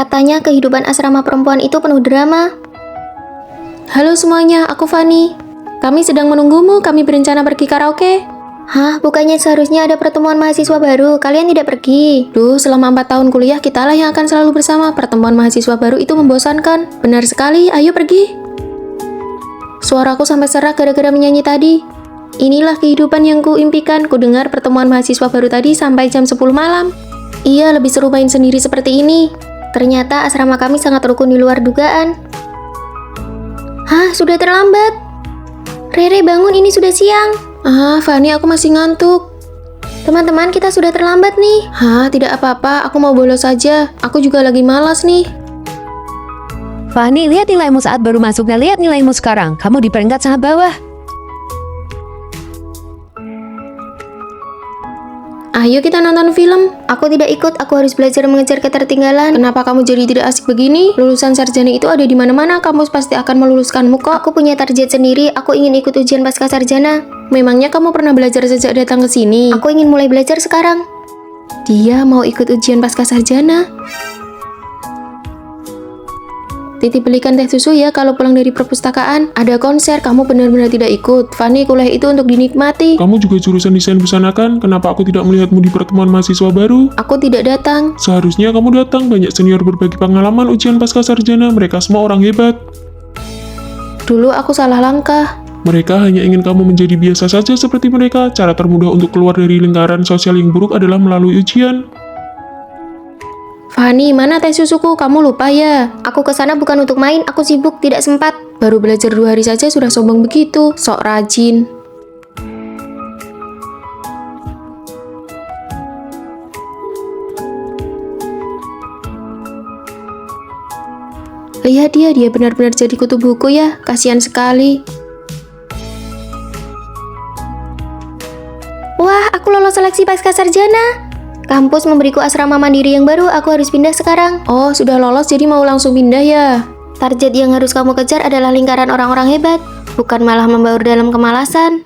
Katanya kehidupan asrama perempuan itu penuh drama. Halo semuanya, aku Fanny. Kami sedang menunggumu, kami berencana pergi karaoke. Hah, bukannya seharusnya ada pertemuan mahasiswa baru, kalian tidak pergi? Duh, selama 4 tahun kuliah kita lah yang akan selalu bersama. Pertemuan mahasiswa baru itu membosankan. Benar sekali, ayo pergi. Suaraku sampai serak gara-gara menyanyi tadi. Inilah kehidupan yang kuimpikan. Ku dengar pertemuan mahasiswa baru tadi sampai jam 10 malam. Iya, lebih seru main sendiri seperti ini. Ternyata asrama kami sangat rukun di luar dugaan. Hah, sudah terlambat. Rere bangun, ini sudah siang. Ah, Fanny, aku masih ngantuk. Teman-teman, kita sudah terlambat nih. Hah, tidak apa-apa, aku mau bolos saja. Aku juga lagi malas nih. Fanny, lihat nilaimu saat baru masuk dan lihat nilaimu sekarang. Kamu di peringkat sangat bawah. Ayo kita nonton film. Aku tidak ikut, aku harus belajar mengejar ketertinggalan. Kenapa kamu jadi tidak asik begini? Lulusan sarjana itu ada di mana-mana, kamu pasti akan meluluskanmu kok. Aku punya target sendiri, aku ingin ikut ujian pasca sarjana. Memangnya kamu pernah belajar sejak datang ke sini? Aku ingin mulai belajar sekarang. Dia mau ikut ujian pasca sarjana. Titip belikan teh susu ya kalau pulang dari perpustakaan. Ada konser, kamu benar-benar tidak ikut. Fanny, kuliah itu untuk dinikmati. Kamu juga jurusan desain busana kan? Kenapa aku tidak melihatmu di pertemuan mahasiswa baru? Aku tidak datang. Seharusnya kamu datang, banyak senior berbagi pengalaman ujian pasca sarjana. Mereka semua orang hebat. Dulu aku salah langkah. Mereka hanya ingin kamu menjadi biasa saja seperti mereka. Cara termudah untuk keluar dari lingkaran sosial yang buruk adalah melalui ujian. Fanny, mana teh susuku? Kamu lupa ya? Aku kesana bukan untuk main, aku sibuk, tidak sempat. Baru belajar 2 hari saja sudah sombong begitu. Sok rajin. Lihat dia benar-benar jadi kutu buku ya. Kasihan sekali. Wah, aku lolos seleksi pasca sarjana. Kampus memberiku asrama mandiri yang baru, aku harus pindah sekarang. Oh, sudah lolos jadi mau langsung pindah ya? Target yang harus kamu kejar adalah lingkaran orang-orang hebat, bukan malah membaur dalam kemalasan.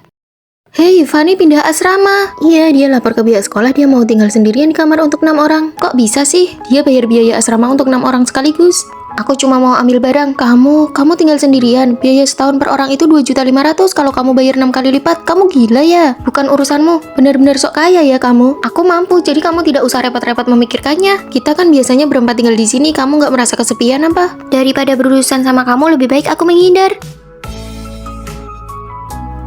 Hei, Fanny pindah asrama. Iya, dia lapor ke pihak sekolah dia mau tinggal sendirian di kamar untuk 6 orang. Kok bisa sih? Dia bayar biaya asrama untuk 6 orang sekaligus. Aku cuma mau ambil barang. Kamu tinggal sendirian. Biaya setahun per orang itu 2.500.000. Kalau kamu bayar 6 kali lipat, kamu gila ya? Bukan urusanmu. Benar-benar sok kaya ya kamu. Aku mampu, jadi kamu tidak usah repot-repot memikirkannya. Kita kan biasanya berempat tinggal di sini. Kamu nggak merasa kesepian apa? Daripada berurusan sama kamu, lebih baik aku menghindar.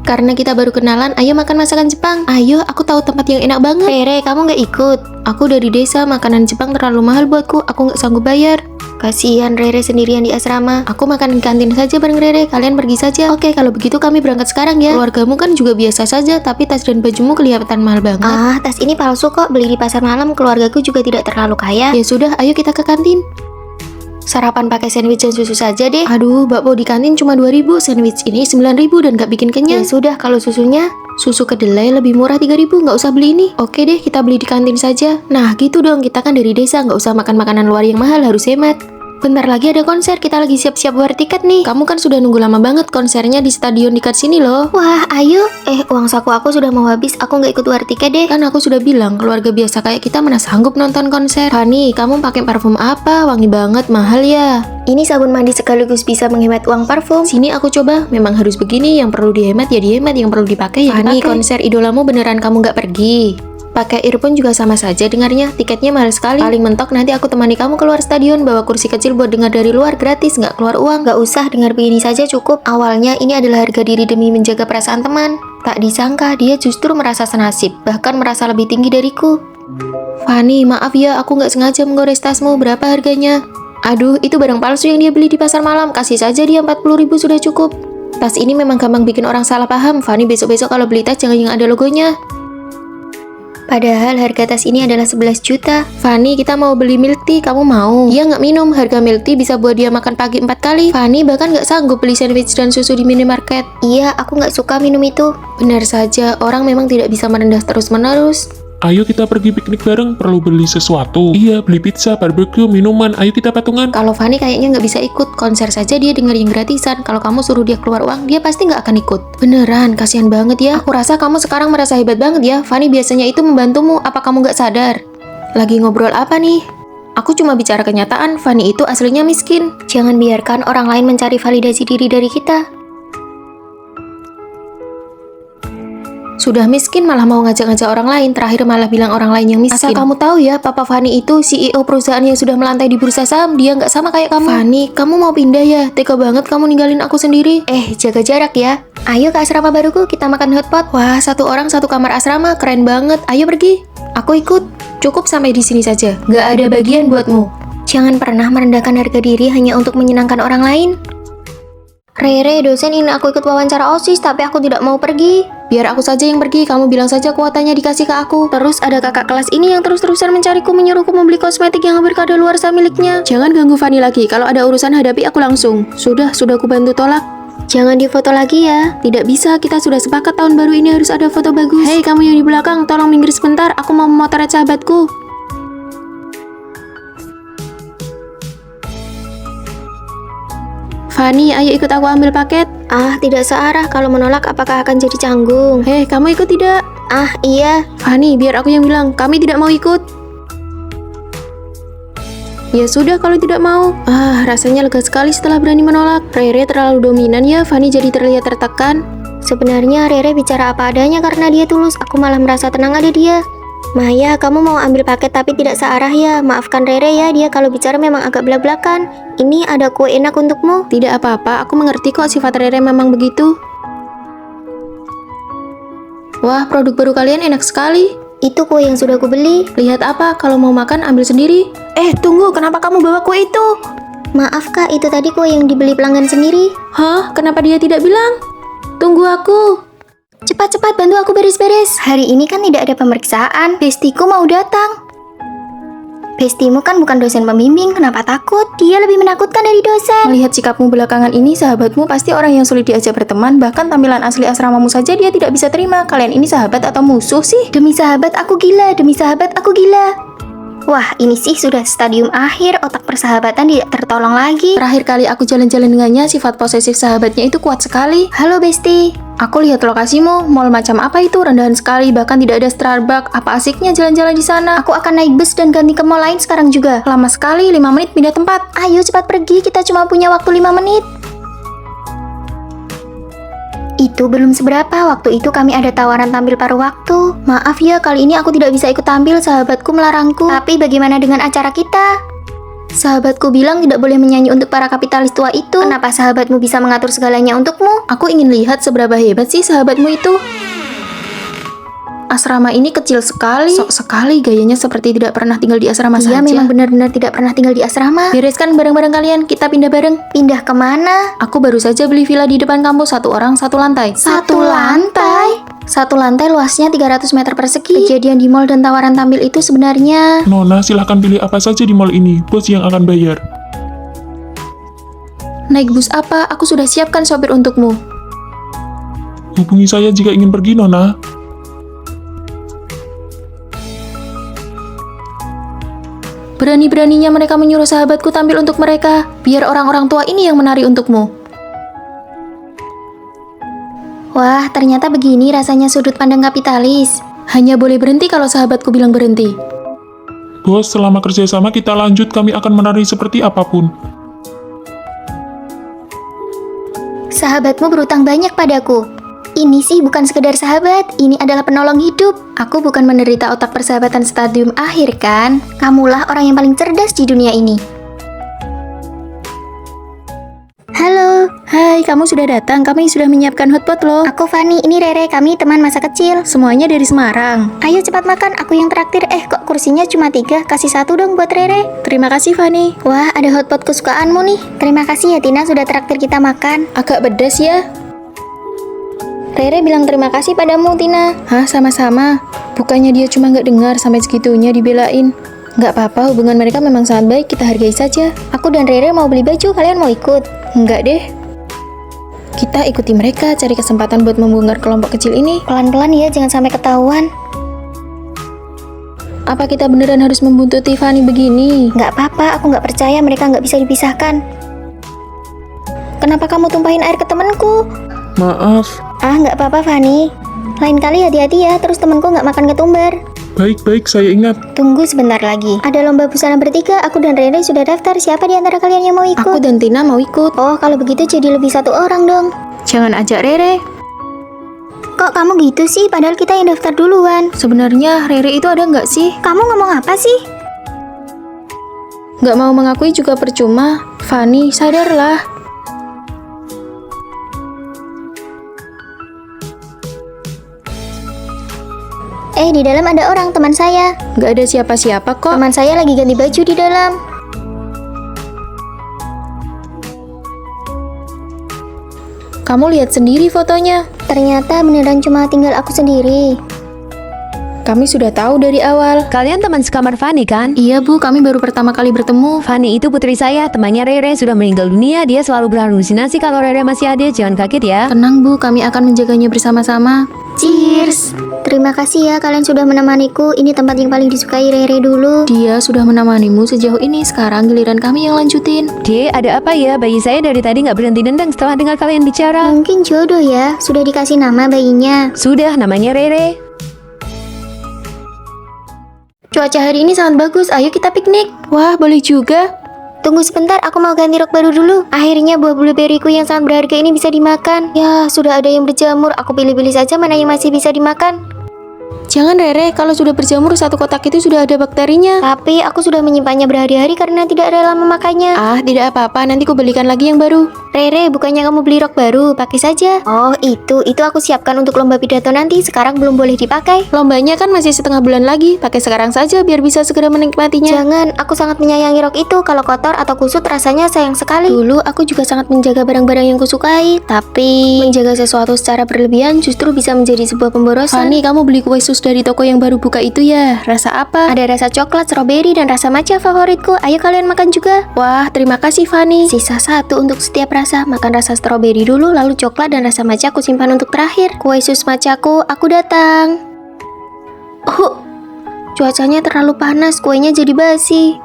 Karena kita baru kenalan, ayo makan masakan Jepang. Ayo, aku tahu tempat yang enak banget. Rere, kamu nggak ikut? Aku dari desa, makanan Jepang terlalu mahal buatku. Aku nggak sanggup bayar. Kasihan Rere sendirian di asrama. Aku makan di kantin saja bareng Rere. Kalian pergi saja. Oke, kalau begitu kami berangkat sekarang ya. Keluargamu kan juga biasa saja, tapi tas dan bajumu kelihatan mahal banget. Ah, tas ini palsu kok. Beli di pasar malam. Keluargaku juga tidak terlalu kaya. Ya sudah, ayo kita ke kantin. Sarapan pakai sandwich dan susu saja deh. Aduh, bakpo di kantin cuma 2.000, sandwich ini 9.000 dan gak bikin kenyang. Ya sudah, kalau susunya? Susu kedelai lebih murah 3.000, nggak usah beli ini. Oke deh, kita beli di kantin saja. Nah, gitu dong, kita kan dari desa, nggak usah makan makanan luar yang mahal, harus hemat. Bentar lagi ada konser, kita lagi siap-siap bayar tiket nih. Kamu kan sudah nunggu lama banget, konsernya di stadion dekat sini loh. Wah, ayo. Uang saku aku sudah mau habis, aku nggak ikut bayar tiket deh. Kan aku sudah bilang, keluarga biasa kayak kita mana sanggup nonton konser. Fanny, kamu pakai parfum apa? Wangi banget, mahal ya. Ini sabun mandi sekaligus bisa menghemat uang parfum. Sini aku coba, memang harus begini, yang perlu dihemat ya dihemat, yang perlu dipakai ya Fanny, dipakai. Konser idolamu beneran kamu nggak pergi? Pakai earphone juga sama saja dengarnya, tiketnya mahal sekali. Paling mentok nanti aku temani kamu keluar stadion, bawa kursi kecil buat dengar dari luar, gratis, nggak keluar uang. Nggak usah, dengar begini saja cukup. Awalnya ini adalah harga diri demi menjaga perasaan teman. Tak disangka dia justru merasa senasib, bahkan merasa lebih tinggi dariku. Fanny, maaf ya, aku nggak sengaja menggores tasmu, berapa harganya? Aduh, itu barang palsu yang dia beli di pasar malam, kasih saja dia 40.000 sudah cukup. Tas ini memang gampang bikin orang salah paham. Fanny, besok-besok kalau beli tas jangan yang ada logonya. Padahal harga tas ini adalah 11 juta. Fanny, kita mau beli milk tea, kamu mau? Dia nggak minum, harga milk tea bisa buat dia makan pagi 4 kali. Fanny bahkan nggak sanggup beli sandwich dan susu di minimarket. Iya, aku nggak suka minum itu. Benar saja, orang memang tidak bisa merendah terus-menerus. Ayo kita pergi piknik bareng, perlu beli sesuatu. Iya, beli pizza, barbecue, minuman, ayo kita patungan. Kalau Fanny kayaknya nggak bisa ikut, konser saja dia denger yang gratisan. Kalau kamu suruh dia keluar uang, dia pasti nggak akan ikut. Beneran, kasihan banget ya. Aku rasa kamu sekarang merasa hebat banget ya. Fanny biasanya itu membantumu, apa kamu nggak sadar? Lagi ngobrol apa nih? Aku Aku cuma bicara kenyataan, Fanny itu aslinya miskin. Jangan biarkan orang lain mencari validasi diri dari kita. Sudah miskin malah mau ngajak-ngajak orang lain, terakhir malah bilang orang lain yang miskin. Asal kamu tahu ya, Papa Fanny itu CEO perusahaan yang sudah melantai di bursa saham, dia nggak sama kayak kamu. Fanny, kamu mau pindah ya? Tega banget kamu ninggalin aku sendiri. Jaga jarak ya. Ayo ke asrama baruku, kita makan hotpot. Wah, satu orang satu kamar asrama, keren banget. Ayo pergi. Aku ikut. Cukup sampai di sini saja. Nggak ada bagian buatmu. Jangan pernah merendahkan harga diri hanya untuk menyenangkan orang lain. Rere, dosen ingin aku ikut wawancara OSIS, tapi aku tidak mau pergi. Biar aku saja yang pergi, kamu bilang saja kuotanya dikasih ke aku. Terus ada kakak kelas ini yang terus-terusan mencariku, menyuruhku membeli kosmetik yang hampir kadaluarsa miliknya. Jangan ganggu Fanny lagi, kalau ada urusan hadapi aku langsung. Sudah aku bantu tolak. Jangan difoto lagi ya. Tidak bisa, kita sudah sepakat tahun baru ini harus ada foto bagus. Hei, kamu yang di belakang, tolong minggir sebentar, aku mau memotret sahabatku. Fanny, ayo ikut aku ambil paket. Tidak searah, kalau menolak apakah akan jadi canggung? Hei, kamu ikut tidak? Iya. Fanny, biar aku yang bilang, kami tidak mau ikut. Ya sudah kalau tidak mau. Rasanya lega sekali setelah berani menolak. Rere terlalu dominan ya, Fanny jadi terlihat tertekan. Sebenarnya Rere bicara apa adanya karena dia tulus, aku malah merasa tenang ada dia. Maya, kamu mau ambil paket tapi tidak searah ya. Maafkan Rere ya, dia kalau bicara memang agak belak-belakan. Ini ada kue enak untukmu. Tidak apa-apa, aku mengerti kok sifat Rere memang begitu. Wah, produk baru kalian enak sekali. Itu kue yang sudah aku beli. Lihat apa, kalau mau makan ambil sendiri. Tunggu, kenapa kamu bawa kue itu? Maaf kak, itu tadi kue yang dibeli pelanggan sendiri. Hah, kenapa dia tidak bilang? Tunggu aku. Cepat-cepat bantu aku beres-beres. Hari ini kan tidak ada pemeriksaan. Bestiku mau datang. Bestimu kan bukan dosen pembimbing, kenapa takut? Dia lebih menakutkan dari dosen. Melihat sikapmu belakangan ini, sahabatmu pasti orang yang sulit diajak berteman. Bahkan tampilan asli asramamu saja dia tidak bisa terima. Kalian ini sahabat atau musuh sih? Demi sahabat aku gila, demi sahabat aku gila. Wah, ini sih sudah stadium akhir, otak persahabatan tidak tertolong lagi. Terakhir kali aku jalan-jalan dengannya, sifat posesif sahabatnya itu kuat sekali. Halo Besti. Aku lihat lokasimu, mall macam apa itu, rendahan sekali, bahkan tidak ada Starbucks. Apa asiknya jalan-jalan di sana? Aku akan naik bus dan ganti ke mall lain sekarang juga. Lama sekali, 5 menit pindah tempat. Ayo cepat pergi, kita cuma punya waktu 5 menit. Itu belum seberapa, waktu itu kami ada tawaran tampil paruh waktu. Maaf ya, kali ini aku tidak bisa ikut tampil, sahabatku melarangku. Tapi bagaimana dengan acara kita? Sahabatku bilang tidak boleh menyanyi untuk para kapitalis tua itu. Kenapa sahabatmu bisa mengatur segalanya untukmu? Aku ingin lihat seberapa hebat sih sahabatmu itu. Asrama ini kecil sekali. Sok sekali, gayanya seperti tidak pernah tinggal di asrama saja. Iya, memang benar-benar tidak pernah tinggal di asrama. Bereskan barang-barang kalian, kita pindah bareng. Pindah kemana? Aku baru saja beli villa di depan kampus, 1 orang 1 lantai. Satu lantai? Satu lantai luasnya 300 meter persegi. Kejadian di mall dan tawaran tampil itu sebenarnya... Nona, silahkan pilih apa saja di mall ini. Bos yang akan bayar. Naik bus apa? Aku sudah siapkan sopir untukmu. Hubungi saya jika ingin pergi, Nona. Berani-beraninya mereka menyuruh sahabatku tampil untuk mereka. Biar orang-orang tua ini yang menari untukmu. Wah, ternyata begini rasanya sudut pandang kapitalis. Hanya boleh berhenti kalau sahabatku bilang berhenti. Bos, selama kerjasama kita lanjut, kami akan menari seperti apapun. Sahabatmu berutang banyak padaku. Ini sih bukan sekedar sahabat, ini adalah penolong hidup. Aku bukan menderita otak persahabatan stadium akhir kan? Kamulah orang yang paling cerdas di dunia ini. Halo. Hai, kamu sudah datang. Kami sudah menyiapkan hotpot loh. Aku Fanny, ini Rere, kami teman masa kecil. Semuanya dari Semarang. Ayo cepat makan, aku yang traktir. Kok kursinya cuma 3, kasih 1 dong buat Rere. Terima kasih, Fanny. Wah, ada hotpot kesukaanmu nih. Terima kasih ya Tina sudah traktir kita makan. Agak pedas ya. Rere bilang terima kasih padamu, Tina. Hah, sama-sama. Bukannya dia cuma nggak dengar sampai segitunya dibelain. Nggak apa-apa, hubungan mereka memang sangat baik, kita hargai saja. Aku dan Rere mau beli baju, kalian mau ikut? Nggak deh. Kita ikuti mereka, cari kesempatan buat membongkar kelompok kecil ini. Pelan-pelan ya, jangan sampai ketahuan. Apa kita beneran harus membuntuti Fanny begini? Nggak apa-apa, aku nggak percaya mereka nggak bisa dipisahkan. Kenapa kamu tumpahin air ke temanku? Maaf. Nggak apa-apa Fanny. Lain kali hati-hati ya, terus temanku nggak makan ketumbar. Baik-baik, saya ingat. Tunggu sebentar lagi. Ada lomba busana bertiga, aku dan Rere sudah daftar. Siapa di antara kalian yang mau ikut? Aku dan Tina mau ikut. Oh, kalau begitu jadi lebih satu orang dong. Jangan ajak Rere. Kok kamu gitu sih? Padahal kita yang daftar duluan. Sebenarnya Rere itu ada nggak sih? Kamu ngomong apa sih? Nggak mau mengakui juga percuma. Fanny, sadarlah. Di dalam ada orang, teman saya. Nggak ada siapa-siapa kok. Teman saya lagi ganti baju di dalam. Kamu lihat sendiri fotonya. Ternyata beneran cuma tinggal aku sendiri. Kami sudah tahu dari awal. Kalian teman sekamar Fanny kan? Iya Bu, kami baru pertama kali bertemu. Fanny itu putri saya, temannya Rere sudah meninggal dunia. Dia selalu berhalusinasi kalau Rere masih ada, jangan kaget ya. Tenang Bu, kami akan menjaganya bersama-sama. Cheers. Terima kasih ya kalian sudah menemaniku. Ini tempat yang paling disukai Rere dulu. Dia sudah menemanimu sejauh ini, sekarang giliran kami yang lanjutin. Dek, ada apa ya? Bayi saya dari tadi nggak berhenti nendang setelah dengar kalian bicara. Mungkin jodoh ya. Sudah dikasih nama bayinya. Sudah, namanya Rere. Cuaca hari ini sangat bagus, ayo kita piknik. Wah, boleh juga. Tunggu sebentar, aku mau ganti rok baru dulu. Akhirnya buah blueberryku yang sangat berharga ini bisa dimakan. Ya, sudah ada yang berjamur. Aku pilih-pilih saja mana yang masih bisa dimakan. Jangan Rere, kalau sudah berjamur satu kotak itu sudah ada bakterinya. Tapi aku sudah menyimpannya berhari-hari karena tidak rela memakannya. Ah, tidak apa-apa, nanti ku belikan lagi yang baru. Rere, bukannya kamu beli rok baru, pakai saja. Oh, itu aku siapkan untuk lomba pidato nanti. Sekarang belum boleh dipakai. Lombanya kan masih setengah bulan lagi, pakai sekarang saja biar bisa segera menikmatinya. Jangan, aku sangat menyayangi rok itu. Kalau kotor atau kusut rasanya sayang sekali. Dulu aku juga sangat menjaga barang-barang yang kusukai, tapi menjaga sesuatu secara berlebihan justru bisa menjadi sebuah pemborosan. Fanny, kamu beli kue sus dari toko yang baru buka itu ya? Rasa apa? Ada rasa coklat, stroberi, dan rasa matcha favoritku. Ayo kalian makan juga. Wah, terima kasih Fanny. Sisa satu untuk setiap rasa. Makan rasa stroberi dulu, lalu coklat dan rasa matcha aku simpan untuk terakhir. Kue sus matchaku, aku datang. Oh, cuacanya terlalu panas, kuenya jadi basi.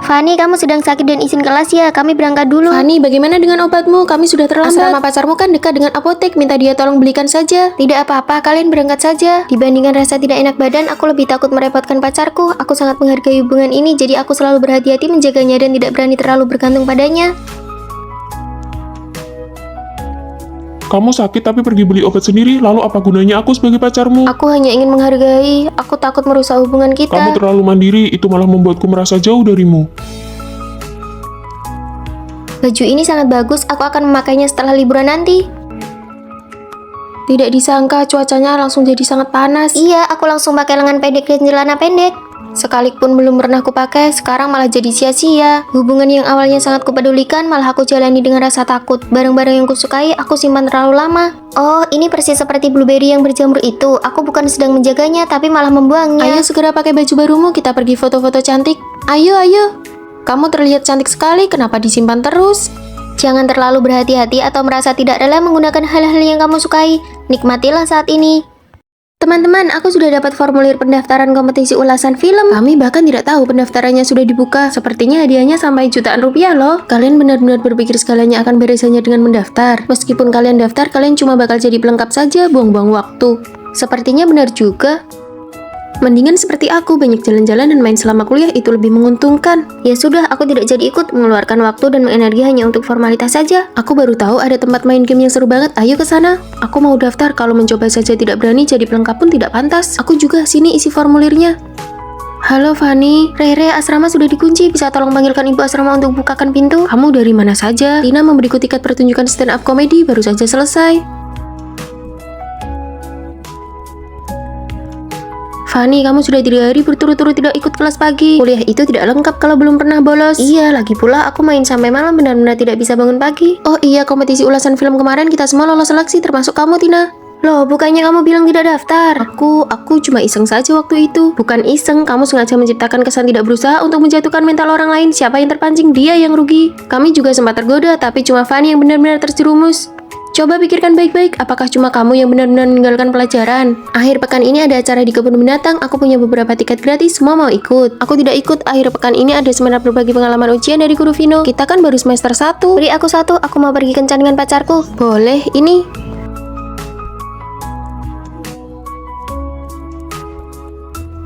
Fanny, kamu sedang sakit dan izin kelas ya? Kami berangkat dulu. Fanny, bagaimana dengan obatmu? Kami sudah terlambat. Asrama pacarmu kan dekat dengan apotek, minta dia tolong belikan saja. Tidak apa-apa, kalian berangkat saja. Dibandingkan rasa tidak enak badan, aku lebih takut merepotkan pacarku. Aku sangat menghargai hubungan ini, jadi aku selalu berhati-hati menjaganya dan tidak berani terlalu bergantung padanya. Kamu sakit tapi pergi beli obat sendiri, lalu apa gunanya aku sebagai pacarmu? Aku hanya ingin menghargai, aku takut merusak hubungan kita. Kamu terlalu mandiri, itu malah membuatku merasa jauh darimu. Baju ini sangat bagus, aku akan memakainya setelah liburan nanti. Tidak disangka cuacanya langsung jadi sangat panas. Iya, aku langsung pakai lengan pendek dan celana pendek. Sekalipun belum pernah kupakai, sekarang malah jadi sia-sia. Hubungan yang awalnya sangat kupedulikan, malah aku jalani dengan rasa takut. Barang-barang yang kusukai, aku simpan terlalu lama. Oh, ini persis seperti blueberry yang berjamur itu. Aku bukan sedang menjaganya, tapi malah membuangnya. Ayo segera pakai baju barumu, kita pergi foto-foto cantik. Ayo, ayo. Kamu terlihat cantik sekali, kenapa disimpan terus? Jangan terlalu berhati-hati atau merasa tidak rela menggunakan hal-hal yang kamu sukai. Nikmatilah saat ini. Teman-teman, aku sudah dapat formulir pendaftaran kompetisi ulasan film. Kami bahkan tidak tahu pendaftarannya sudah dibuka. Sepertinya hadiahnya sampai jutaan rupiah loh. Kalian benar-benar berpikir segalanya akan beres hanya dengan mendaftar. Meskipun kalian daftar, kalian cuma bakal jadi pelengkap saja, buang-buang waktu. Sepertinya benar juga. Mendingan seperti aku, banyak jalan-jalan dan main selama kuliah itu lebih menguntungkan. Ya sudah, aku tidak jadi ikut, mengeluarkan waktu dan energi hanya untuk formalitas saja. Aku baru tahu ada tempat main game yang seru banget, ayo ke sana. Aku mau daftar, kalau mencoba saja tidak berani, jadi pelengkap pun tidak pantas. Aku juga, sini isi formulirnya. Halo Fanny, Rere, asrama sudah dikunci, bisa tolong panggilkan ibu asrama untuk bukakan pintu? Kamu dari mana saja? Tina memberiku tiket pertunjukan stand up komedi, baru saja selesai. Fanny, kamu sudah 3 hari berturut-turut tidak ikut kelas pagi. Kuliah itu tidak lengkap kalau belum pernah bolos. Iya, lagi pula aku main sampai malam benar-benar tidak bisa bangun pagi. Oh iya, kompetisi ulasan film kemarin kita semua lolos seleksi, termasuk kamu Tina. Loh, bukannya kamu bilang tidak daftar? Aku cuma iseng saja waktu itu. Bukan iseng, kamu sengaja menciptakan kesan tidak berusaha untuk menjatuhkan mental orang lain. Siapa yang terpancing, dia yang rugi. Kami juga sempat tergoda, tapi cuma Fanny yang benar-benar terjerumus. Coba pikirkan baik-baik, apakah cuma kamu yang benar-benar meninggalkan pelajaran? Akhir pekan ini ada acara di kebun binatang, aku punya beberapa tiket gratis, semua mau ikut. Aku tidak ikut, akhir pekan ini ada seminar berbagi pengalaman ujian dari guru Vino. Kita kan baru semester 1. Beri aku satu, aku mau pergi kencan dengan pacarku. Boleh, ini.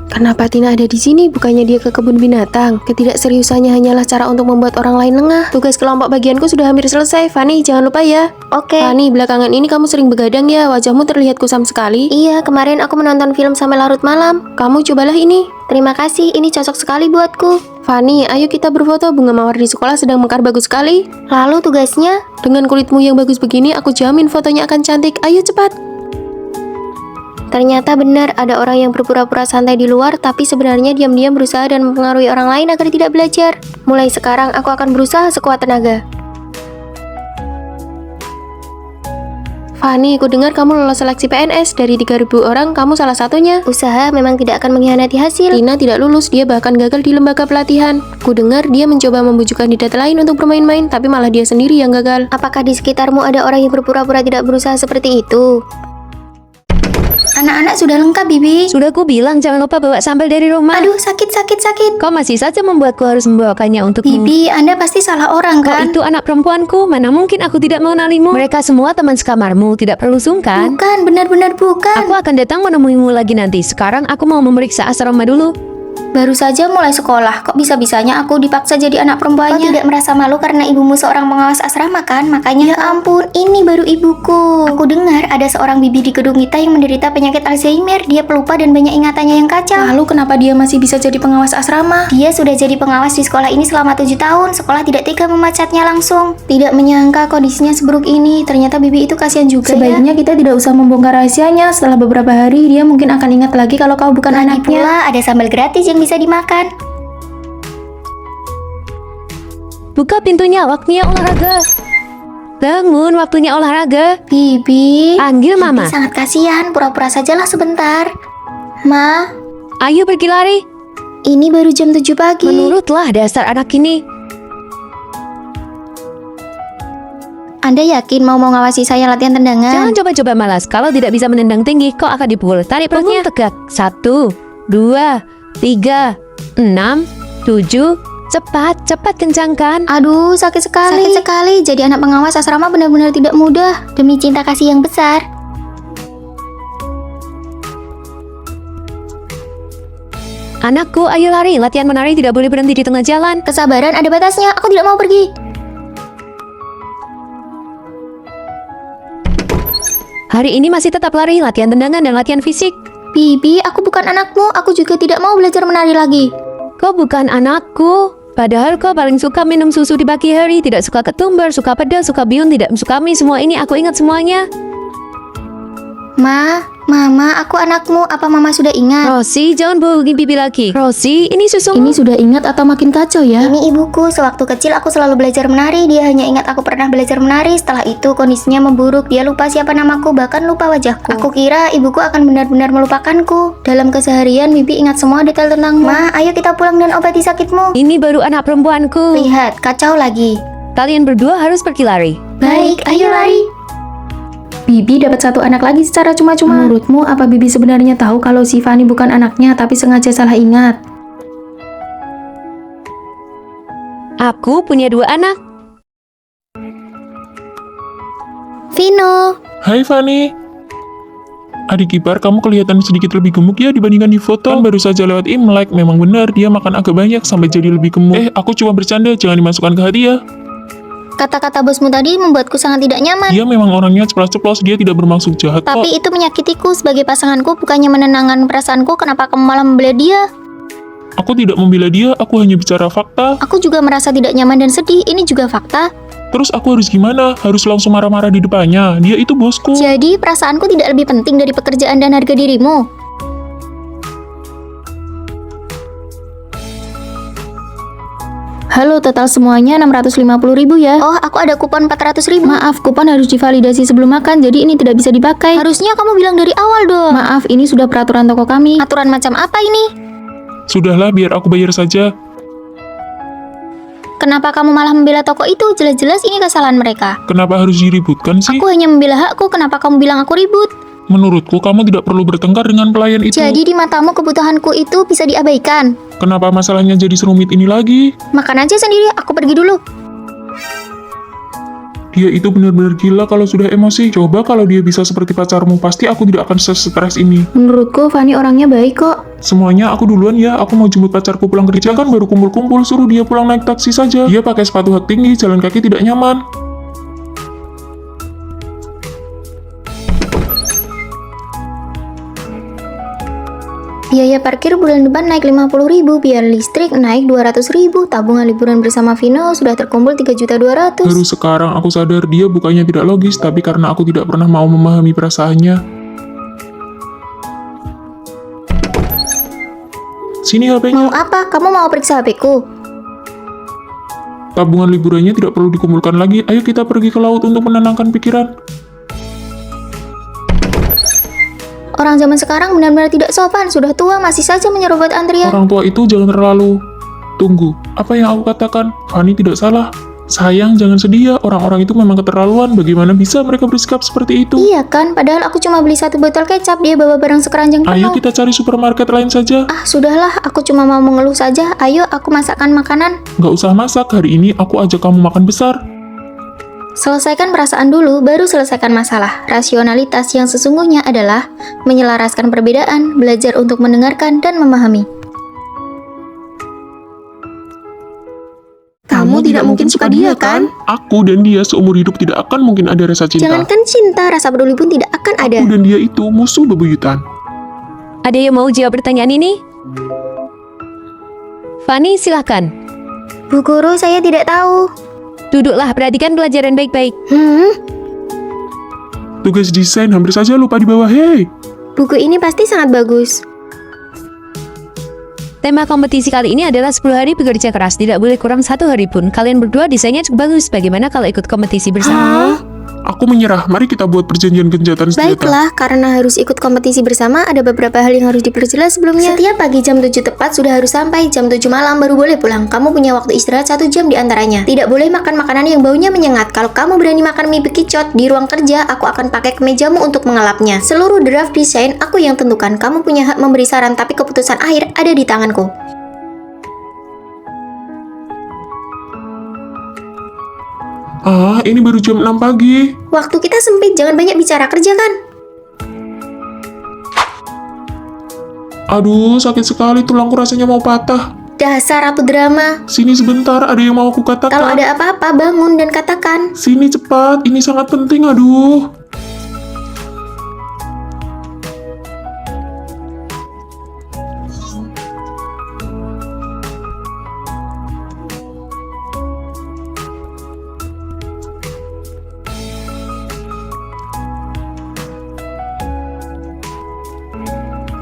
Kenapa Tina ada di sini? Bukannya dia ke kebun binatang? Ketidakseriusannya hanyalah cara untuk membuat orang lain lengah. Tugas kelompok bagianku sudah hampir selesai. Fanny, jangan lupa ya. Oke. Fanny, belakangan ini kamu sering begadang ya. Wajahmu terlihat kusam sekali. Iya, kemarin aku menonton film sampai larut malam. Kamu cobalah ini. Terima kasih, ini cocok sekali buatku. Fanny, ayo kita berfoto. Bunga mawar di sekolah sedang mekar bagus sekali. Lalu tugasnya? Dengan kulitmu yang bagus begini, aku jamin fotonya akan cantik. Ayo cepat. Ternyata benar ada orang yang berpura-pura santai di luar, tapi sebenarnya diam-diam berusaha dan mempengaruhi orang lain agar tidak belajar. Mulai sekarang aku akan berusaha sekuat tenaga. Fanny, ku dengar kamu lolos seleksi PNS. Dari 3.000 orang, kamu salah satunya. Usaha memang tidak akan mengkhianati hasil. Tina tidak lulus, dia bahkan gagal di lembaga pelatihan. Ku dengar dia mencoba membujuk kandidat lain untuk bermain-main, tapi malah dia sendiri yang gagal. Apakah di sekitarmu ada orang yang berpura-pura tidak berusaha seperti itu? Anak-anak sudah lengkap, Bibi. Sudah ku bilang jangan lupa bawa sambal dari rumah. Aduh, sakit. Kau masih saja membuatku harus membawakannya untukmu. Bibi, Anda pasti salah orang, Kau kan? itu anak perempuanku, mana mungkin aku tidak mengenalimu. Mereka semua teman sekamarmu, tidak perlu sungkan. Bukan, benar-benar bukan. Aku akan datang menemuimu lagi nanti. Sekarang aku mau memeriksa asrama dulu. Baru saja mulai sekolah, kok bisa-bisanya aku dipaksa jadi anak perempuannya? Kau tidak merasa malu karena ibumu seorang pengawas asrama kan? Makanya ya ampun, ini baru ibuku. Aku dengar ada seorang bibi di gedung kita yang menderita penyakit Alzheimer. Dia pelupa dan banyak ingatannya yang kacau. Lalu kenapa dia masih bisa jadi pengawas asrama? Dia sudah jadi pengawas di sekolah ini selama 7 tahun. Sekolah tidak tega memecatnya langsung. Tidak menyangka kondisinya seburuk ini. Ternyata bibi itu kasihan juga. Sebaiknya kita tidak usah membongkar rahasianya. Setelah beberapa hari, dia mungkin akan ingat lagi kalau kau bukan Lagi anaknya. pula ada sambal gratis yang bisa dimakan. Buka pintunya, waktunya olahraga. Bangun, waktunya olahraga. Bibi, Panggil mama. Bibi sangat kasihan, pura-pura sajalah sebentar. Ma, Ayo pergi lari. ini baru jam 7 pagi. Menurutlah dasar anak ini. Anda yakin mau ngawasi saya latihan tendangan? Jangan coba-coba malas. Kalau tidak bisa menendang tinggi, kau akan dipukul. Tarik perutnya. Tegak. 1, 2, 3, 6, 7. Cepat kencangkan. Aduh, sakit sekali. Sakit sekali. Jadi anak pengawas asrama benar-benar tidak mudah. Demi cinta kasih yang besar. Anakku, ayo lari. Latihan menari tidak boleh berhenti di tengah jalan. Kesabaran ada batasnya. Aku tidak mau pergi. Hari ini masih tetap lari, latihan tendangan dan latihan fisik. Bibi, aku bukan anakmu. Aku juga tidak mau belajar menari lagi. Kau bukan anakku. Padahal kau paling suka minum susu di pagi hari, tidak suka ketumbar, suka pedas, suka bihun, tidak suka mie. Semua ini aku ingat semuanya. Mama, aku anakmu. Apa Mama sudah ingat? Rosie, jangan bohongin bibi lagi. Rosie, ini susumu. Ini sudah ingat atau makin kacau ya? Ini ibuku. Sewaktu kecil aku selalu belajar menari. Dia hanya ingat aku pernah belajar menari. Setelah itu kondisinya memburuk. Dia lupa siapa namaku, bahkan lupa wajahku. Aku kira ibuku akan benar-benar melupakanku. Dalam keseharian, Bibi ingat semua detail tentangmu. Ma, ayo kita pulang dan obati sakitmu. Ini baru anak perempuanku. Lihat, kacau lagi. Kalian berdua harus pergi lari. Baik, ayo lari. Bibi dapat 1 anak lagi secara cuma-cuma. Menurutmu, apa Bibi sebenarnya tahu kalau si Fanny bukan anaknya, tapi sengaja salah ingat? Aku punya 2 anak. Vino. Hai Fanny. Adik ipar, kamu kelihatan sedikit lebih gemuk ya dibandingkan di foto. Kan baru saja lewat Imlek, memang benar dia makan agak banyak sampai jadi lebih gemuk. Aku cuma bercanda, jangan dimasukkan ke hati ya. Kata-kata bosmu tadi membuatku sangat tidak nyaman. Dia memang orangnya ceplas-ceplos, dia tidak bermaksud jahat kok. Tapi itu menyakitiku. Sebagai pasanganku, bukannya menenangkan perasaanku. Kenapa kamu malah membela dia? Aku tidak membela dia, aku hanya bicara fakta. Aku juga merasa tidak nyaman dan sedih. Ini juga fakta. Terus aku harus gimana? Harus langsung marah-marah di depannya? Dia itu bosku. Jadi perasaanku tidak lebih penting dari pekerjaan dan harga dirimu. Halo, total semuanya 650.000 ya. Oh, aku ada kupon 400.000. Maaf, kupon harus divalidasi sebelum makan, jadi ini tidak bisa dipakai. Harusnya kamu bilang dari awal dong. Maaf, ini sudah peraturan toko kami. Aturan macam apa ini? Sudahlah, biar aku bayar saja. Kenapa kamu malah membela toko itu? Jelas-jelas ini kesalahan mereka. Kenapa harus diributkan sih? Aku hanya membela hakku. Kenapa kamu bilang aku ribut? Menurutku, kamu tidak perlu bertengkar dengan pelayan itu. Jadi di matamu kebutuhanku itu bisa diabaikan. Kenapa masalahnya jadi serumit ini lagi? Makan aja sendiri, aku pergi dulu. Dia itu benar-benar gila kalau sudah emosi. Coba kalau dia bisa seperti pacarmu, pasti aku tidak akan stres ini. Menurutku, Fanny orangnya baik kok. Semuanya aku duluan ya, aku mau jemput pacarku pulang kerja kan baru kumpul-kumpul, suruh dia pulang naik taksi saja. Dia pakai sepatu hak tinggi, jalan kaki tidak nyaman. Biaya parkir bulan depan naik 50.000, biaya listrik naik 200.000, tabungan liburan bersama Vino sudah terkumpul 3.200.000. Baru sekarang aku sadar dia bukannya tidak logis, tapi karena aku tidak pernah mau memahami perasaannya. Sini HP-nya. Mau apa? Kamu mau periksa HP-ku? Tabungan liburannya tidak perlu dikumpulkan lagi. Ayo kita pergi ke laut untuk menenangkan pikiran. Orang zaman sekarang benar-benar tidak sopan, sudah tua masih saja menyerobot antrian. Orang tua itu jangan terlalu... Tunggu, apa yang aku katakan? Fanny tidak salah. Sayang, jangan sedih ya. Orang-orang itu memang keterlaluan. Bagaimana bisa mereka bersikap seperti itu? Iya kan, padahal aku cuma beli 1 botol kecap, dia bawa barang sekeranjang Ayo penuh. kita cari supermarket lain saja. Ah, sudahlah, aku cuma mau mengeluh saja. Ayo, aku masakkan makanan. Nggak usah masak, hari ini aku ajak kamu makan besar. Selesaikan perasaan dulu, baru selesaikan masalah. Rasionalitas yang sesungguhnya adalah menyelaraskan perbedaan, belajar untuk mendengarkan dan memahami. Kamu tidak mungkin suka dia, kan? Aku dan dia seumur hidup tidak akan mungkin ada rasa cinta. Jangankan cinta, rasa peduli pun tidak akan ada. Aku dan dia itu musuh bebuyutan. Ada yang mau jawab pertanyaan ini? Fanny, silakan. Bu Guru, saya tidak tahu. Duduklah, perhatikan pelajaran baik-baik. Tugas desain hampir saja lupa di bawah. Hei, Buku ini pasti sangat bagus. Tema kompetisi kali ini adalah 10 hari bekerja keras. Tidak boleh kurang 1 hari pun. Kalian berdua desainnya cukup bagus. Bagaimana kalau ikut kompetisi bersama? aku menyerah. Mari kita buat perjanjian gencatan senjata. Baiklah, karena harus ikut kompetisi bersama, ada beberapa hal yang harus diperjelas sebelumnya. Setiap pagi jam 7 tepat sudah harus sampai, jam 7 malam baru boleh pulang. Kamu punya waktu istirahat 1 jam di antaranya. Tidak boleh makan makanan yang baunya menyengat. Kalau kamu berani makan mie bekicot di ruang kerja, aku akan pakai kemejamu untuk mengelapnya. Seluruh draft desain aku yang tentukan. Kamu punya hak memberi saran, tapi keputusan akhir ada di tanganku. Ah, ini baru jam 6 pagi. Waktu kita sempit, jangan banyak bicara, kerja kan? Aduh, sakit sekali, tulangku rasanya mau patah. Dasar ratu drama. Sini sebentar, ada yang mau aku katakan. Kalau ada apa-apa, bangun dan katakan. Sini cepat, ini sangat penting, aduh.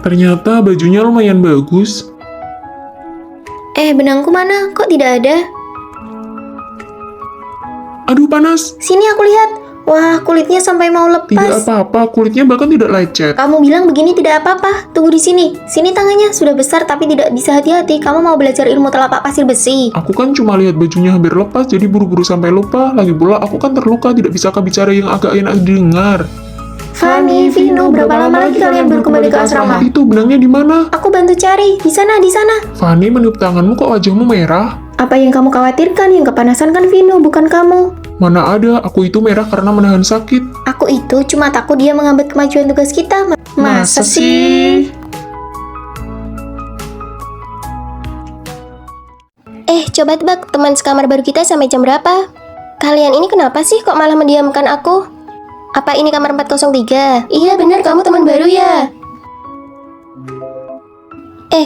Ternyata bajunya lumayan bagus. Benangku mana? Kok tidak ada? Aduh, panas. Sini aku lihat. Wah, kulitnya sampai mau Tidak lepas. apa-apa, kulitnya bahkan tidak lecet. Kamu bilang begini tidak apa-apa. Tunggu di sini. Sini tangannya sudah besar tapi tidak bisa hati-hati. Kamu mau belajar ilmu telapak pasir besi. Aku kan cuma lihat bajunya hampir lepas, jadi buru-buru sampai lupa. Lagi pula aku kan terluka, tidak bisakah bicara yang agak enak didengar. Fanny, Vino, berapa lama lagi kalian baru kembali ke asrama? Itu benangnya di mana? Aku bantu cari. Di sana, di sana. Fanny, meniup tanganmu kok wajahmu merah? Apa yang kamu khawatirkan? Yang kepanasan kan Vino, bukan kamu. Mana ada, aku itu merah karena menahan sakit. Aku itu cuma takut dia menghambat kemajuan tugas kita. Masa sih? Coba tebak teman sekamar baru kita sampai jam berapa? Kalian ini kenapa sih kok malah mendiamkan aku? Apa ini kamar 403? Iya benar, kamu teman baru ya?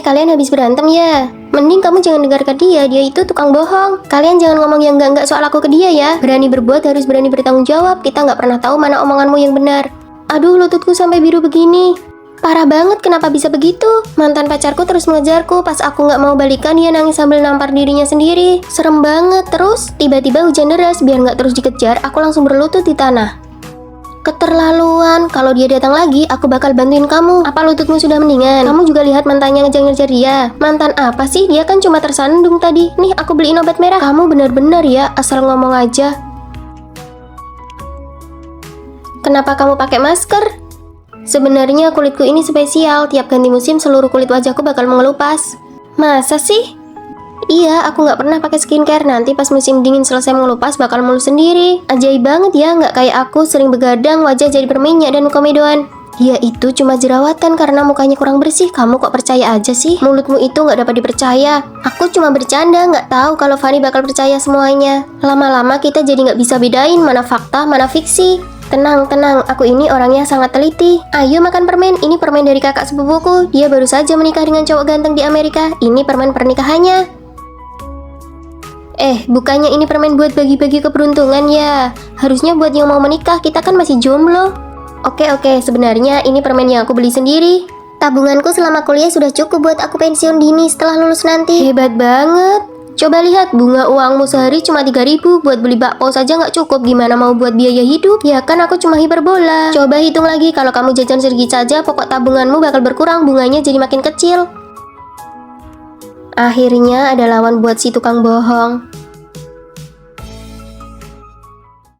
Kalian habis berantem ya? Mending kamu jangan dengarkan dia itu tukang bohong. Kalian jangan ngomong yang enggak soal aku ke dia ya. Berani berbuat harus berani bertanggung jawab. Kita nggak pernah tahu mana omonganmu yang benar. Aduh, lututku sampai biru begini. Parah banget, kenapa bisa begitu? Mantan pacarku terus mengejarku. Pas aku nggak mau balikan, dia nangis sambil nampar dirinya sendiri. Serem banget. Terus, tiba-tiba hujan deras. Biar nggak terus dikejar, aku langsung berlutut di tanah. Keterlaluan, kalau dia datang lagi, aku bakal bantuin kamu. Apa lututmu sudah mendingan? Kamu juga lihat mantannya ngejar-ngejar dia. Mantan apa sih? Dia kan cuma tersandung tadi. Nih, aku beliin obat merah. Kamu benar-benar ya, asal ngomong aja. Kenapa kamu pakai masker? Sebenarnya kulitku ini spesial. Tiap ganti musim, seluruh kulit wajahku bakal mengelupas. Masa sih? Iya, aku nggak pernah pakai skincare. Nanti pas musim dingin selesai mengelupas bakal mulus sendiri. Ajaib banget ya, nggak kayak aku sering begadang, wajah jadi berminyak dan muka medoan. Ya itu cuma jerawatan karena mukanya kurang bersih. Kamu kok percaya aja sih? Mulutmu itu nggak dapat dipercaya. Aku cuma bercanda, nggak tahu kalau Fanny bakal percaya semuanya. Lama-lama kita jadi nggak bisa bedain mana fakta, mana fiksi. Tenang, aku ini orangnya sangat teliti. Ayo makan permen, ini permen dari kakak sepupuku. Dia baru saja menikah dengan cowok ganteng di Amerika. Ini permen pernikahannya. Bukannya ini permen buat bagi-bagi keberuntungan ya? Harusnya buat yang mau menikah, kita kan masih jomblo. Oke, sebenarnya ini permen yang aku beli sendiri. Tabunganku selama kuliah sudah cukup buat aku pensiun dini setelah lulus nanti. Hebat banget. Coba lihat, bunga uangmu sehari cuma 3.000, buat beli bakpao saja nggak cukup, gimana mau buat biaya hidup? Ya kan aku cuma hiperbola. Coba hitung lagi, kalau kamu jajan sedikit saja, pokok tabunganmu bakal berkurang, bunganya jadi makin kecil. Akhirnya ada lawan buat si tukang bohong.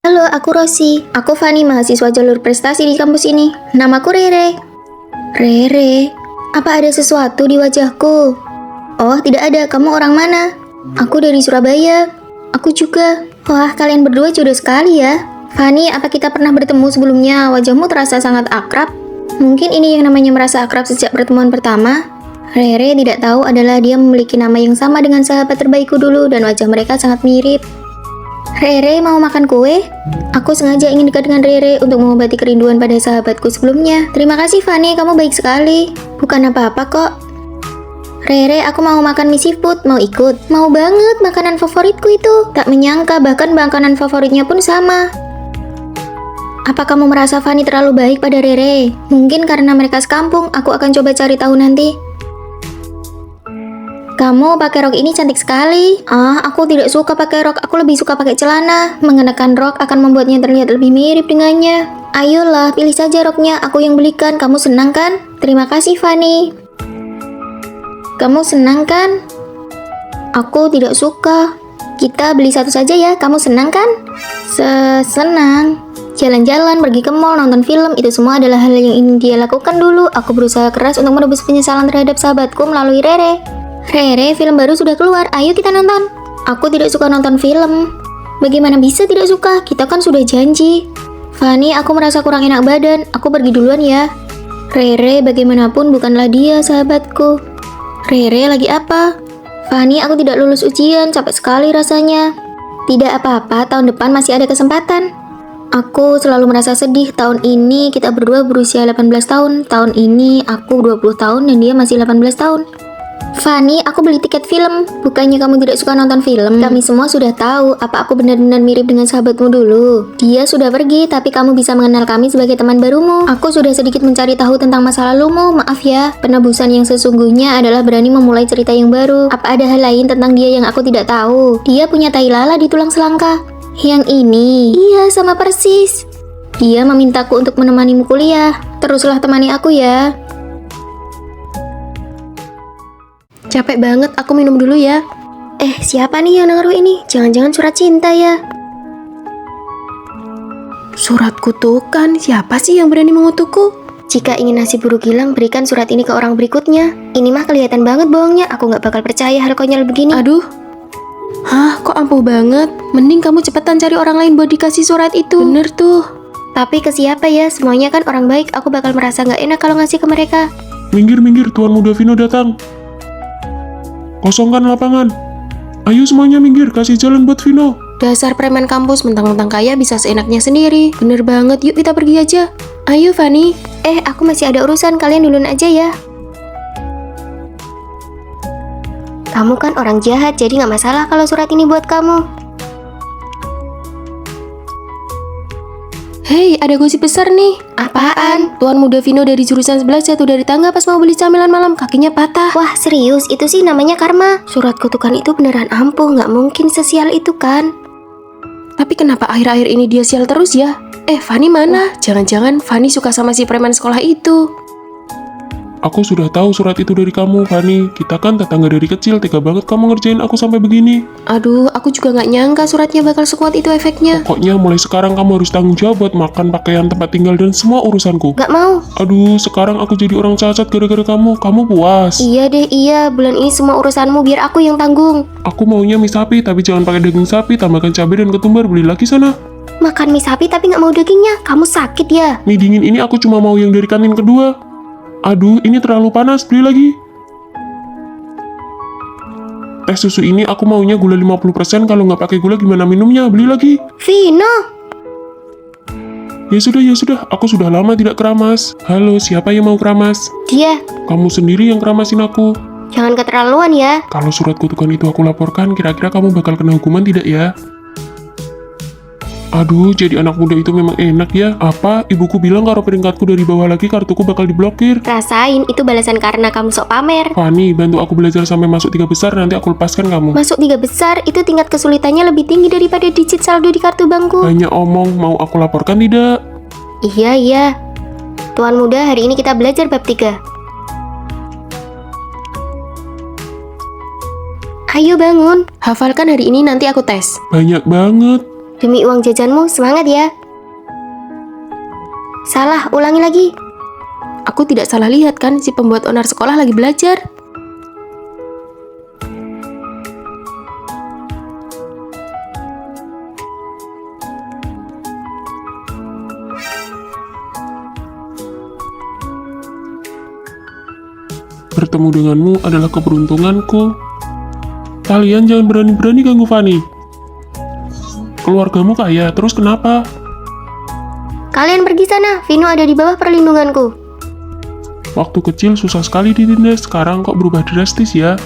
Halo, aku Rosi. Aku Fanny, mahasiswa jalur prestasi di kampus ini. Namaku Rere. Rere? Apa ada sesuatu di wajahku? Oh, tidak ada. Kamu orang mana? Aku dari Surabaya. Aku juga. Wah, kalian berdua jodoh sekali ya. Fanny, apa kita pernah bertemu sebelumnya? Wajahmu terasa sangat akrab. Mungkin ini yang namanya merasa akrab sejak pertemuan pertama. Rere tidak tahu adalah dia memiliki nama yang sama dengan sahabat terbaikku dulu dan wajah mereka sangat mirip. Rere, mau makan kue? Aku sengaja ingin dekat dengan Rere untuk mengobati kerinduan pada sahabatku sebelumnya. Terima kasih Fanny, kamu baik sekali. Bukan apa-apa kok. Rere, aku mau makan mie seafood, mau ikut? Mau banget, makanan favoritku itu. Tak menyangka bahkan makanan favoritnya pun sama. Apa kamu merasa Fanny terlalu baik pada Rere? Mungkin karena mereka sekampung, aku akan coba cari tahu nanti. Kamu pakai rok ini cantik sekali. Aku tidak suka pakai rok, aku lebih suka pakai celana. Mengenakan rok akan membuatnya terlihat lebih mirip dengannya. Ayolah, pilih saja roknya, aku yang belikan. Kamu senang kan? Terima kasih, Fanny. Kamu senang kan? Aku tidak suka. Kita beli satu saja ya, kamu senang kan? Senang. Jalan-jalan, pergi ke mall, nonton film, itu semua adalah hal yang ingin dia lakukan dulu. Aku berusaha keras untuk menebus penyesalan terhadap sahabatku melalui Rere. Rere, film baru sudah keluar, ayo kita nonton. Aku tidak suka nonton film. Bagaimana bisa tidak suka? Kita kan sudah janji. Fanny, aku merasa kurang enak badan, aku pergi duluan ya. Rere, bagaimanapun bukanlah dia sahabatku. Rere, lagi apa? Fanny, aku tidak lulus ujian, capek sekali rasanya. Tidak apa-apa, tahun depan masih ada kesempatan. Aku selalu merasa sedih, tahun ini kita berdua berusia 18 tahun. Tahun ini aku 20 tahun dan dia masih 18 tahun. Fanny, aku beli tiket film. Bukannya kamu tidak suka nonton film? Kami semua sudah tahu apa aku benar-benar mirip dengan sahabatmu dulu. Dia sudah pergi, tapi kamu bisa mengenal kami sebagai teman barumu. Aku sudah sedikit mencari tahu tentang masa lalumu. Maaf ya, penebusan yang sesungguhnya adalah berani memulai cerita yang baru. Apa ada hal lain tentang dia yang aku tidak tahu? Dia punya tai lala di tulang selangka. Yang ini? Iya, sama persis. Dia memintaku untuk menemanimu kuliah. Teruslah temani aku ya. Capek banget, aku minum dulu ya. Siapa nih yang naruh ini? Jangan-jangan surat cinta ya? Surat kutukan, siapa sih yang berani mengutukku? Jika ingin nasib buruk hilang, berikan surat ini ke orang berikutnya. Ini mah kelihatan banget bohongnya. Aku nggak bakal percaya hal konyol begini. Aduh. Hah, kok ampuh banget? Mending kamu cepetan cari orang lain buat dikasih surat itu. Bener tuh. Tapi ke siapa ya? Semuanya kan orang baik. Aku bakal merasa nggak enak kalau ngasih ke mereka. Minggir, Tuan Muda Vino datang. Kosongkan lapangan. Ayo semuanya minggir, kasih jalan buat Vino. Dasar preman kampus, mentang-mentang kaya bisa seenaknya sendiri. Bener banget, yuk kita pergi aja. Ayo Fanny. Aku masih ada urusan, kalian duluan aja ya. Kamu kan orang jahat, jadi nggak masalah kalau surat ini buat kamu. Hei, ada gosip besar nih. Apaan? Tuan Muda Vino dari jurusan sebelah jatuh dari tangga pas mau beli camilan malam, kakinya patah. Wah, serius? Itu sih namanya karma. Surat kutukan itu beneran ampuh, nggak mungkin sesial itu kan? Tapi kenapa akhir-akhir ini dia sial terus ya? Fanny mana? Jangan-jangan Fanny suka sama si preman sekolah itu. Aku sudah tahu surat itu dari kamu, Fanny. Kita kan tetangga dari kecil, tega banget kamu ngerjain aku sampai begini. Aduh, aku juga nggak nyangka suratnya bakal sekuat itu efeknya. Pokoknya mulai sekarang kamu harus tanggung jawab buat makan, pakaian, tempat tinggal, dan semua urusanku. Gak mau. Aduh, sekarang aku jadi orang cacat gara-gara kamu. Kamu puas? Iya deh, iya. Bulan ini semua urusanmu biar aku yang tanggung. Aku maunya mie sapi, tapi jangan pakai daging sapi. Tambahkan cabai dan ketumbar. Beli lagi sana. Makan mie sapi tapi gak mau dagingnya. Kamu sakit ya? Mie dingin ini aku cuma mau yang dari kantin kedua. Aduh, ini terlalu panas. Beli lagi. Teh susu ini aku maunya gula 50%. Kalau nggak pakai gula gimana minumnya? Beli lagi. Vino. Ya sudah. Aku sudah lama tidak keramas. Halo, siapa yang mau keramas? Dia. Kamu sendiri yang keramasin aku. Jangan keterlaluan ya. Kalau surat kutukan itu aku laporkan, kira-kira kamu bakal kena hukuman tidak ya? Aduh, jadi anak muda itu memang enak ya. Apa? Ibuku bilang kalau peringkatku dari bawah lagi, kartuku bakal diblokir. Rasain, itu balasan karena kamu sok pamer. Fanny, bantu aku belajar sampai masuk 3 besar, nanti aku lepaskan kamu. Masuk 3 besar, itu tingkat kesulitannya lebih tinggi daripada digit saldo di kartu bankku. Banyak omong, mau aku laporkan tidak? Iya. Tuan muda, hari ini kita belajar bab 3. Ayo bangun. Hafalkan hari ini, nanti aku tes. Banyak banget. Demi uang jajanmu, semangat ya. Salah, ulangi lagi. Aku tidak salah lihat kan, si pembuat onar sekolah lagi belajar. Bertemu denganmu adalah keberuntunganku. Kalian jangan berani-berani ganggu Fanny. Keluargamu kaya, terus kenapa? Kalian pergi sana, Vino ada di bawah perlindunganku. Waktu kecil susah sekali ditindas, sekarang kok berubah drastis ya?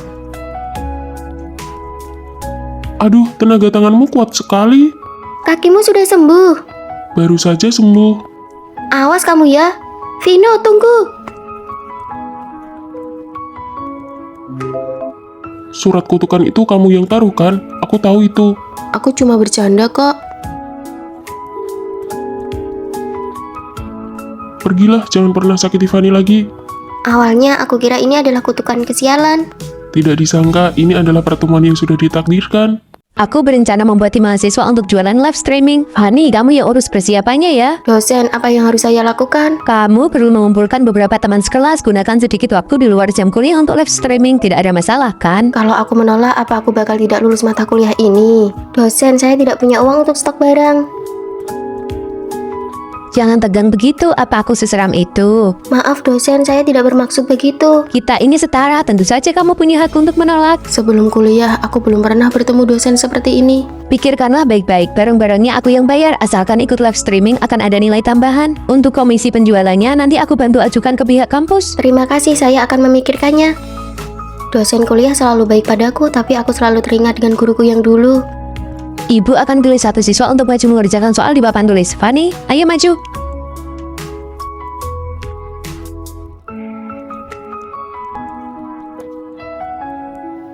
Aduh, tenaga tanganmu kuat sekali. Kakimu sudah sembuh. Baru saja sembuh. Awas kamu ya. Vino, tunggu. Surat kutukan itu kamu yang taruh kan? Aku tahu itu. Aku cuma bercanda kok. Pergilah, jangan pernah sakiti Fanny lagi. Awalnya aku kira ini adalah kutukan kesialan. Tidak disangka, ini adalah pertemuan yang sudah ditakdirkan. Aku berencana membuat tim mahasiswa untuk jualan live streaming. Fanny, kamu yang urus persiapannya ya. Dosen, apa yang harus saya lakukan? Kamu perlu mengumpulkan beberapa teman sekelas, gunakan sedikit waktu di luar jam kuliah untuk live streaming. Tidak ada masalah kan? Kalau aku menolak, apa aku bakal tidak lulus mata kuliah ini? Dosen, saya tidak punya uang untuk stok barang. Jangan tegang begitu, apa aku seseram itu? Maaf dosen, saya tidak bermaksud begitu. Kita ini setara, tentu saja kamu punya hak untuk menolak. Sebelum kuliah, aku belum pernah bertemu dosen seperti ini. Pikirkanlah baik-baik, barang-barangnya aku yang bayar, asalkan ikut live streaming akan ada nilai tambahan. Untuk komisi penjualannya, nanti aku bantu ajukan ke pihak kampus. Terima kasih, saya akan memikirkannya. Dosen kuliah selalu baik padaku, tapi aku selalu teringat dengan guruku yang dulu. Ibu akan pilih satu siswa untuk maju mengerjakan soal di papan tulis. Fanny, ayo maju.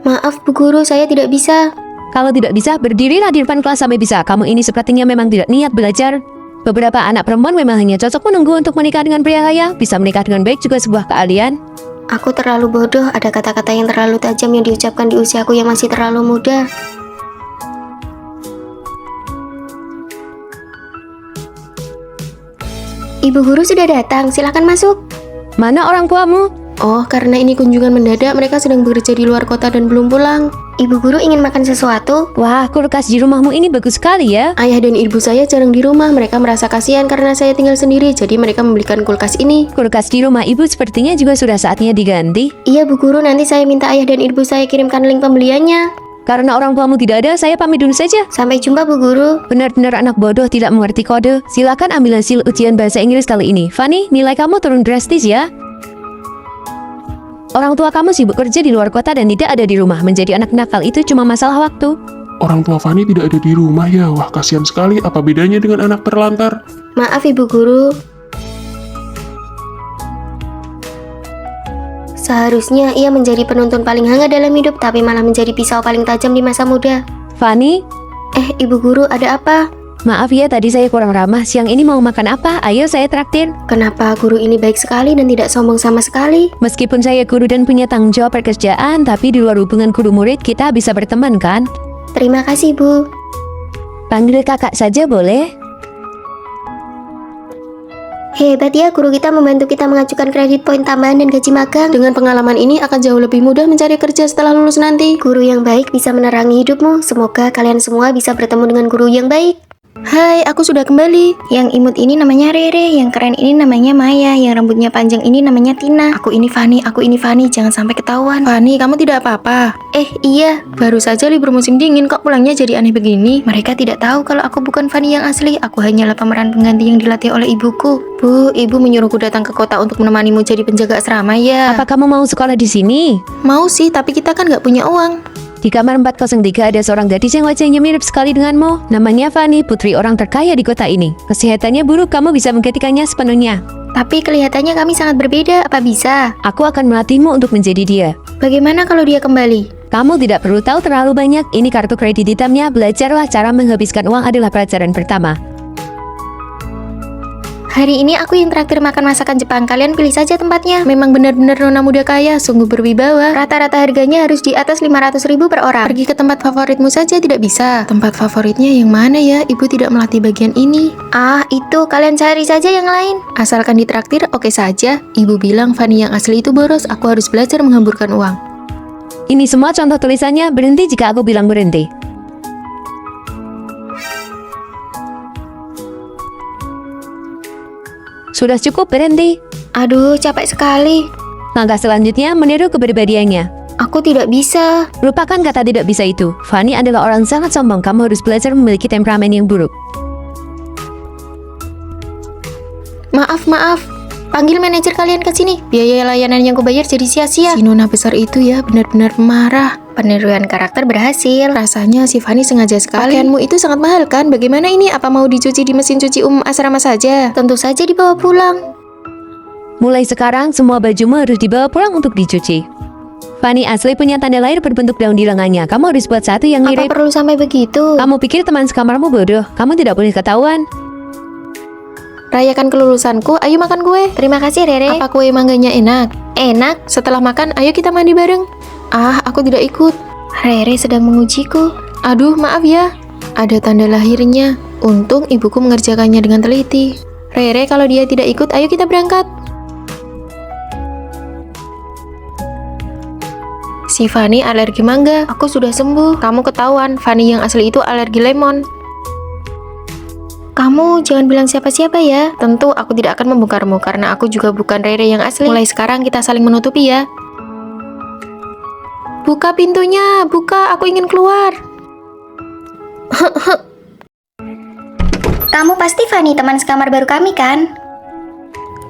Maaf Bu Guru, saya tidak bisa. Kalau tidak bisa, berdirilah di depan kelas sampai bisa. Kamu ini sepertinya memang tidak niat belajar. Beberapa anak perempuan memang hanya cocok menunggu untuk menikah dengan pria kaya. Bisa menikah dengan baik juga sebuah keahlian. Aku terlalu bodoh, ada kata-kata yang terlalu tajam yang diucapkan di usiaku yang masih terlalu muda. Ibu guru sudah datang, silakan masuk. Mana orang tuamu? Oh, karena ini kunjungan mendadak, mereka sedang bekerja di luar kota dan belum pulang. Ibu guru ingin makan sesuatu? Wah, kulkas di rumahmu ini bagus sekali ya. Ayah dan ibu saya jarang di rumah, mereka merasa kasihan karena saya tinggal sendiri, jadi mereka membelikan kulkas ini. Kulkas di rumah ibu sepertinya juga sudah saatnya diganti. Iya Bu Guru, nanti saya minta ayah dan ibu saya kirimkan link pembeliannya. Karena orang tuamu tidak ada, saya pamit dulu saja. Sampai jumpa Bu Guru. Benar-benar anak bodoh tidak mengerti kode. Silakan ambil hasil ujian bahasa Inggris kali ini. Fanny, nilai kamu turun drastis ya. Orang tua kamu sibuk kerja di luar kota dan tidak ada di rumah. Menjadi anak nakal itu cuma masalah waktu. Orang tua Fanny tidak ada di rumah ya. Wah, kasihan sekali. Apa bedanya dengan anak terlantar? Maaf Ibu Guru. Seharusnya ia menjadi penuntun paling hangat dalam hidup, tapi malah menjadi pisau paling tajam di masa muda. Fanny, Ibu Guru, ada apa? Maaf ya, tadi saya kurang ramah. Siang ini mau makan apa? Ayo saya traktir. Kenapa guru ini baik sekali dan tidak sombong sama sekali? Meskipun saya guru dan punya tanggung jawab pekerjaan, tapi di luar hubungan guru murid kita bisa berteman kan? Terima kasih, Bu. Panggil kakak saja boleh? Hebat ya, guru kita membantu kita mengajukan kredit poin tambahan dan gaji magang. Dengan pengalaman ini akan jauh lebih mudah mencari kerja setelah lulus nanti. Guru yang baik bisa menerangi hidupmu. Semoga kalian semua bisa bertemu dengan guru yang baik. Hai, aku sudah kembali. Yang imut ini namanya Rere, yang keren ini namanya Maya, yang rambutnya panjang ini namanya Tina. Aku ini Fani, jangan sampai ketahuan. Fani, kamu tidak apa-apa? Iya, Baru saja libur musim dingin, kok pulangnya jadi aneh begini? mereka tidak tahu kalau aku bukan Fani yang asli. Aku hanyalah pemeran pengganti yang dilatih oleh ibuku. Bu, ibu menyuruhku datang ke kota untuk menemanimu jadi penjaga asrama ya? Apa kamu mau sekolah di sini? Mau sih, tapi kita kan nggak punya uang. Di kamar 403 ada seorang gadis yang wajahnya mirip sekali denganmu. Namanya Fani, putri orang terkaya di kota ini. Kesehatannya buruk, kamu bisa menggantikannya sepenuhnya. Tapi kelihatannya kami sangat berbeda, apa bisa? Aku akan melatihmu untuk menjadi dia. Bagaimana kalau dia kembali? Kamu tidak perlu tahu terlalu banyak. Ini kartu kredit hitamnya. Belajarlah cara menghabiskan uang adalah pelajaran pertama. Hari ini aku yang traktir makan masakan Jepang, kalian pilih saja tempatnya. Memang benar-benar nona muda kaya, sungguh berwibawa. Rata-rata harganya harus di atas 500.000 per orang. Pergi ke tempat favoritmu saja tidak bisa. Tempat favoritnya yang mana ya? Ibu tidak melatih bagian ini. Ah, itu kalian cari saja yang lain. Asalkan ditraktir, oke saja. Ibu bilang Fani yang asli itu boros, aku harus belajar menghamburkan uang. Ini semua contoh tulisannya. Berhenti jika aku bilang berhenti. Sudah cukup, berhenti. Aduh, capek sekali. Langkah selanjutnya meniru kepribadiannya. Aku tidak bisa. Lupakan kata tidak bisa itu. Fani adalah orang sangat sombong. Kamu harus belajar memiliki temperamen yang buruk. Maaf. Panggil manajer kalian ke sini. Biaya layanan yang kubayar jadi sia-sia. Si nona besar itu ya benar-benar pemarah. Peniruan karakter berhasil. Rasanya si Fani sengaja sekali. Pakaianmu itu sangat mahal kan? Bagaimana ini? Apa mau dicuci di mesin cuci umum asrama saja? Tentu saja dibawa pulang. Mulai sekarang, semua bajumu harus dibawa pulang untuk dicuci. Fani asli punya tanda lahir berbentuk daun di lengannya. Kamu harus buat satu yang Apa mirip. perlu sampai begitu? Kamu pikir teman sekamarmu bodoh? Kamu tidak boleh ketahuan. Rayakan kelulusanku, ayo makan kue. Terima kasih, Rere. Apa kue mangganya enak? Enak. Setelah makan, ayo kita mandi bareng. Ah, aku tidak ikut. Rere sedang mengujiku. Aduh, maaf ya. Ada tanda lahirnya. Untung ibuku mengerjakannya dengan teliti. Rere, kalau dia tidak ikut, ayo kita berangkat. Si Fani alergi mangga. Aku sudah sembuh. Kamu ketahuan, Fani yang asli itu alergi lemon. Kamu jangan bilang siapa-siapa ya. Tentu aku tidak akan membongkarmu karena aku juga bukan Rere yang asli. Mulai sekarang kita saling menutupi ya. Buka pintunya, buka, aku ingin keluar. Kamu pasti Fani, teman sekamar baru kami kan?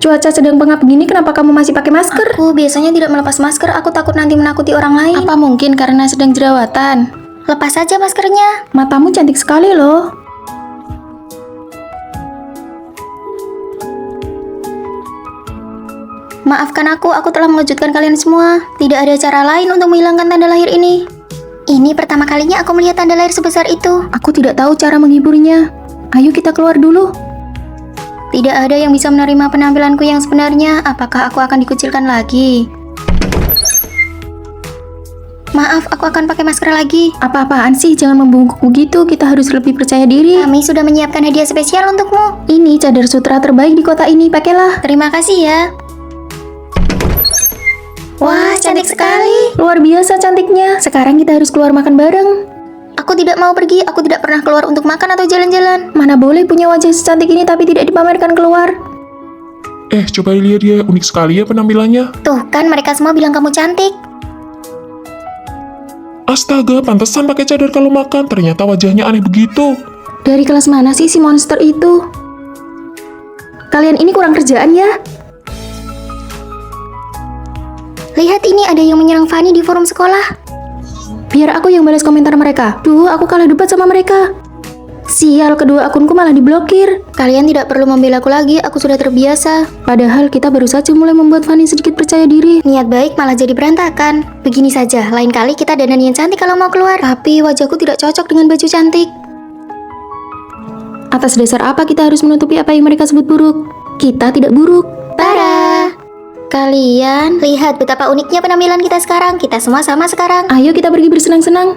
Cuaca sedang pengap begini, kenapa kamu masih pakai masker? Aku biasanya tidak melepas masker, aku takut nanti menakuti orang lain. Apa mungkin karena sedang jerawatan? Lepas saja maskernya. Matamu cantik sekali loh. Maafkan aku telah mengejutkan kalian semua. Tidak ada cara lain untuk menghilangkan tanda lahir ini. Ini pertama kalinya aku melihat tanda lahir sebesar itu. Aku tidak tahu cara menghiburnya. Ayo kita keluar dulu. Tidak ada yang bisa menerima penampilanku yang sebenarnya. Apakah aku akan dikucilkan lagi? Maaf, aku akan pakai masker lagi. Apa-apaan sih? Jangan membungkuk begitu. Kita harus lebih percaya diri. Kami sudah menyiapkan hadiah spesial untukmu. Ini cadar sutra terbaik di kota ini. Pakailah. Terima kasih ya. Wah, cantik sekali. Luar biasa cantiknya. Sekarang kita harus keluar makan bareng. Aku tidak mau pergi. Aku tidak pernah keluar untuk makan atau jalan-jalan. Mana boleh punya wajah secantik ini tapi tidak dipamerkan keluar. Coba lihat dia, unik sekali ya penampilannya. Tuh kan, mereka semua bilang kamu cantik. Astaga, pantesan pakai cadar kalau makan. Ternyata wajahnya aneh begitu. Dari kelas mana sih si monster itu? Kalian ini kurang kerjaan ya? Lihat ini, ada yang menyerang Fani di forum sekolah. Biar aku yang balas komentar mereka. Duh, aku kalah debat sama mereka. Sial, kedua akunku malah diblokir. Kalian tidak perlu membela aku lagi, aku sudah terbiasa. Padahal kita baru saja mulai membuat Fani sedikit percaya diri. Niat baik malah jadi berantakan. Begini saja, lain kali kita dandan yang cantik kalau mau keluar. Tapi wajahku tidak cocok dengan baju cantik. Atas dasar apa kita harus menutupi apa yang mereka sebut buruk? Kita tidak buruk. Para kalian lihat betapa uniknya penampilan kita sekarang. Kita semua sama sekarang. Ayo kita pergi bersenang-senang.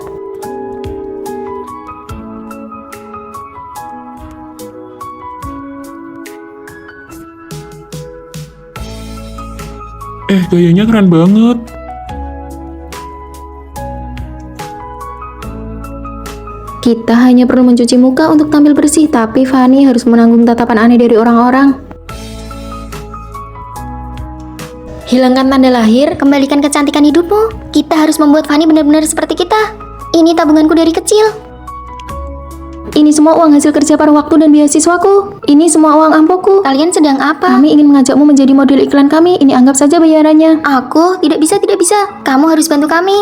Gayanya keren banget. Kita hanya perlu mencuci muka untuk tampil bersih, tapi Fanny harus menanggung tatapan aneh dari orang-orang. Hilangkan tanda lahir. Kembalikan kecantikan hidupmu. Kita harus membuat Fanny benar-benar seperti kita. Ini tabunganku dari kecil. Ini semua uang hasil kerja paruh waktu dan beasiswaku. Ini semua uang ampoku. Kalian sedang apa? Kami ingin mengajakmu menjadi model iklan kami. Ini anggap saja bayarannya. Aku tidak bisa. Kamu harus bantu kami.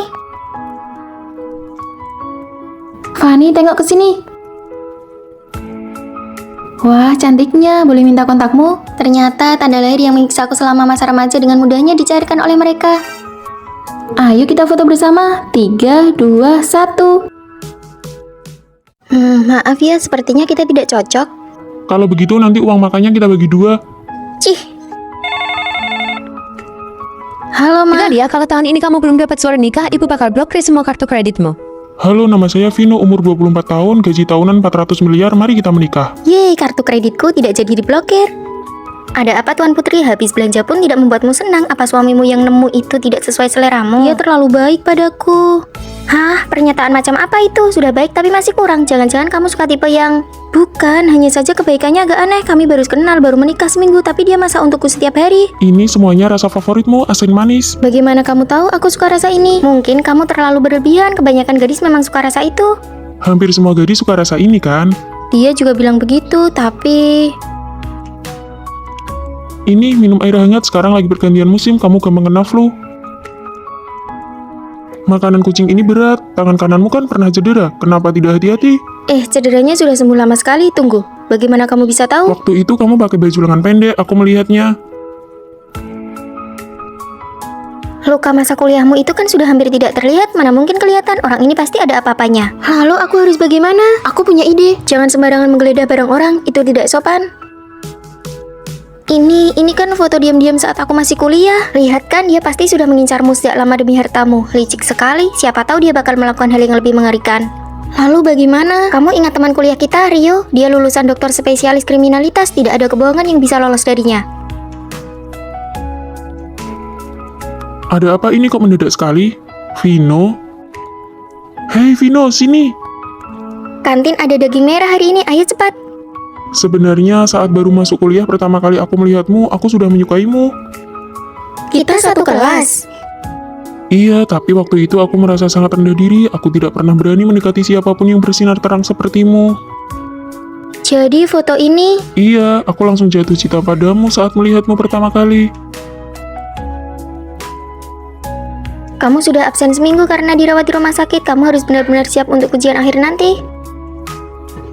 Fanny, tengok ke sini. Wah, cantiknya. Boleh minta kontakmu? Ternyata tanda lahir yang menyiksa aku selama masa remaja dengan mudahnya dicairkan oleh mereka. Ayo kita foto bersama. 3, 2, 1. Maaf ya, sepertinya kita tidak cocok. Kalau begitu nanti uang makannya kita bagi 2. Cih. Halo, Ma. Nadia, kalau tahun ini kamu belum dapat surat nikah, ibu bakal blokir semua kartu kreditmu. Halo, nama saya Vino, umur 24 tahun, gaji tahunan 400 miliar, mari kita menikah. Yeay, kartu kreditku tidak jadi diblokir. Ada apa Tuan Putri? Habis belanja pun tidak membuatmu senang. Apa suamimu yang nemu itu tidak sesuai seleramu? Dia terlalu baik padaku. Hah? Pernyataan macam apa itu? Sudah baik tapi masih kurang. Jangan-jangan kamu suka tipe yang... Bukan, hanya saja kebaikannya agak aneh. Kami baru kenal, baru menikah seminggu, tapi dia masak untukku setiap hari. Ini semuanya rasa favoritmu, asin manis. Bagaimana kamu tahu aku suka rasa ini? Mungkin kamu terlalu berlebihan. Kebanyakan gadis memang suka rasa itu. Hampir semua gadis suka rasa ini kan? Dia juga bilang begitu, tapi... Ini minum air hangat, sekarang lagi pergantian musim, kamu gampang kena flu. Makanan kucing ini berat, tangan kananmu kan pernah cedera, kenapa tidak hati-hati? Cederanya sudah sembuh lama sekali. Tunggu, bagaimana kamu bisa tahu? Waktu itu kamu pakai baju lengan pendek, aku melihatnya. Luka masa kuliahmu itu kan sudah hampir tidak terlihat. Mana mungkin kelihatan? Orang ini pasti ada apa-apanya. Lalu aku harus bagaimana? Aku punya ide. Jangan sembarangan menggeledah barang orang, itu tidak sopan. Ini kan foto diam-diam saat aku masih kuliah. Lihat kan, dia pasti sudah mengincarmu sejak lama demi hartamu. Licik sekali, siapa tahu dia bakal melakukan hal yang lebih mengerikan. Lalu bagaimana? Kamu ingat teman kuliah kita, Rio? Dia lulusan doktor spesialis kriminalitas, tidak ada kebohongan yang bisa lolos darinya. Ada apa ini kok mendadak sekali? Vino? Hei Vino, sini! Kantin ada daging merah hari ini, ayo cepat. Sebenarnya saat baru masuk kuliah pertama kali aku melihatmu, aku sudah menyukaimu. Kita satu kelas. Iya, tapi waktu itu aku merasa sangat rendah diri, aku tidak pernah berani mendekati siapapun yang bersinar terang sepertimu. Jadi foto ini... Iya, aku langsung jatuh cinta padamu saat melihatmu pertama kali. Kamu sudah absen seminggu karena dirawat di rumah sakit. Kamu harus benar-benar siap untuk ujian akhir nanti.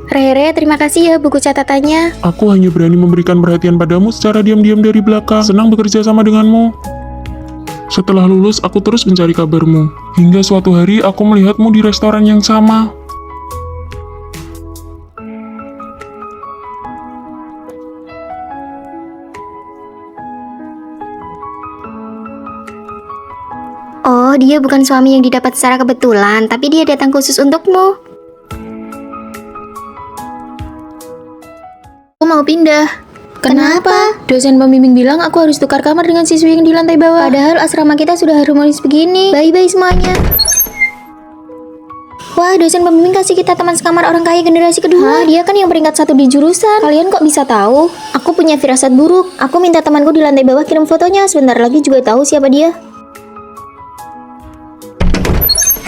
Rere, terima kasih ya buku catatannya. Aku hanya berani memberikan perhatian padamu secara diam-diam dari belakang. Senang bekerja sama denganmu. Setelah lulus, aku terus mencari kabarmu. Hingga suatu hari, aku melihatmu di restoran yang sama. Oh, dia bukan suami yang didapat secara kebetulan, tapi dia datang khusus untukmu. Aku mau pindah. Kenapa? Dosen pembimbing bilang aku harus tukar kamar dengan siswi yang di lantai bawah. Padahal asrama kita sudah harmonis begini. Bye-bye semuanya. Wah, dosen pembimbing kasih kita teman sekamar orang kaya generasi kedua. Dia kan yang peringkat 1 di jurusan. Kalian kok bisa tahu? Aku punya firasat buruk. Aku minta temanku di lantai bawah kirim fotonya. Sebentar lagi juga tahu siapa dia.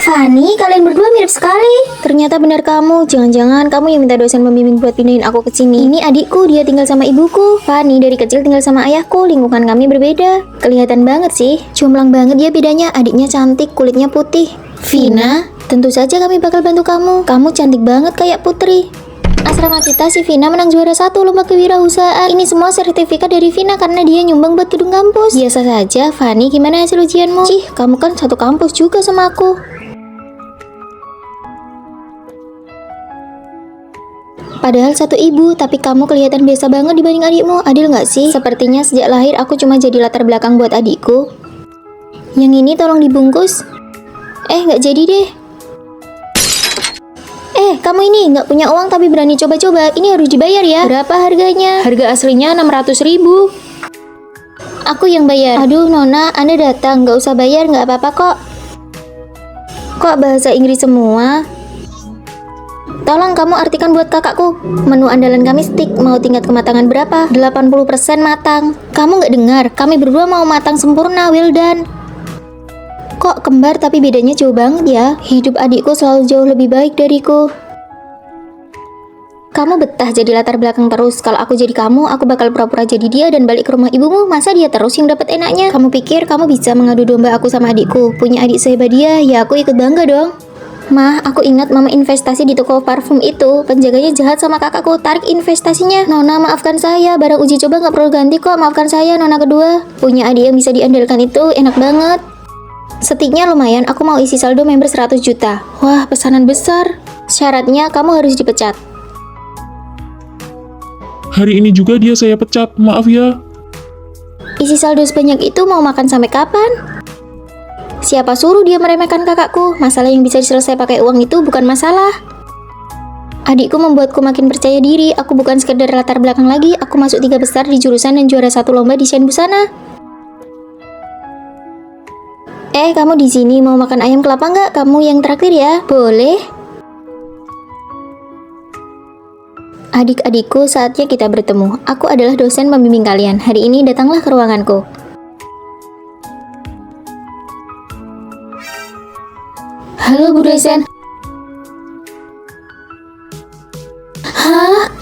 Fanny, kalian berdua mirip sekali. Ternyata benar kamu. Jangan-jangan kamu yang minta dosen pembimbing buat pindahin aku ke sini. Ini adikku, dia tinggal sama ibuku. Fanny dari kecil tinggal sama ayahku. Lingkungan kami berbeda. Kelihatan banget sih. Jomplang banget ya bedanya. Adiknya cantik, kulitnya putih. Vina, tentu saja kami bakal bantu kamu. Kamu cantik banget kayak putri. Asrama kita si Vina menang juara 1 lomba kewirausahaan. Ini semua sertifikat dari Vina karena dia nyumbang buat gedung kampus. Biasa saja. Fanny, gimana hasil ujianmu? Cih, kamu kan satu kampus juga sama aku. Padahal satu ibu, tapi kamu kelihatan biasa banget dibanding adikmu. Adil nggak sih? Sepertinya sejak lahir aku cuma jadi latar belakang buat adikku. Yang ini tolong dibungkus. Nggak jadi deh. Kamu ini nggak punya uang tapi berani coba-coba. Ini harus dibayar ya. Berapa harganya? Harga aslinya 600.000. Aku yang bayar. Aduh Nona, Anda datang. Nggak usah bayar, nggak apa-apa kok. Kok bahasa Inggris semua? Tolong kamu artikan buat kakakku. Menu andalan kami steak, mau tingkat kematangan berapa? 80% matang. Kamu nggak dengar? Kami berdua mau matang sempurna, well done. Kok kembar tapi bedanya jauh banget ya? Hidup adikku selalu jauh lebih baik dariku. Kamu betah jadi latar belakang terus. Kalau aku jadi kamu, aku bakal pura-pura jadi dia dan balik ke rumah ibumu. Masa dia terus yang dapat enaknya? Kamu pikir kamu bisa mengadu domba aku sama adikku? Punya adik sehebat dia, ya aku ikut bangga dong. Mah, aku ingat mama investasi di toko parfum itu. Penjaganya jahat sama kakakku, tarik investasinya. Nona, maafkan saya. Barang uji coba nggak perlu ganti kok. Maafkan saya, Nona kedua. Punya adik yang bisa diandalkan itu enak banget. Setiknya lumayan, aku mau isi saldo member 100 juta. Wah, pesanan besar. Syaratnya kamu harus dipecat. Hari ini juga dia saya pecat, maaf ya. Isi saldo sebanyak itu mau makan sampai kapan? Siapa suruh dia meremehkan kakakku? Masalah yang bisa diselesaikan pakai uang itu bukan masalah. Adikku membuatku makin percaya diri. Aku bukan sekedar latar belakang lagi. Aku masuk 3 besar di jurusan dan juara 1 lomba di desain busana. Kamu di sini mau makan ayam kelapa nggak? Kamu yang traktir ya? Boleh. Adik-adikku, saatnya kita bertemu. Aku adalah dosen pembimbing kalian. Hari ini datanglah ke ruanganku. Halo Bu dosen. Hah?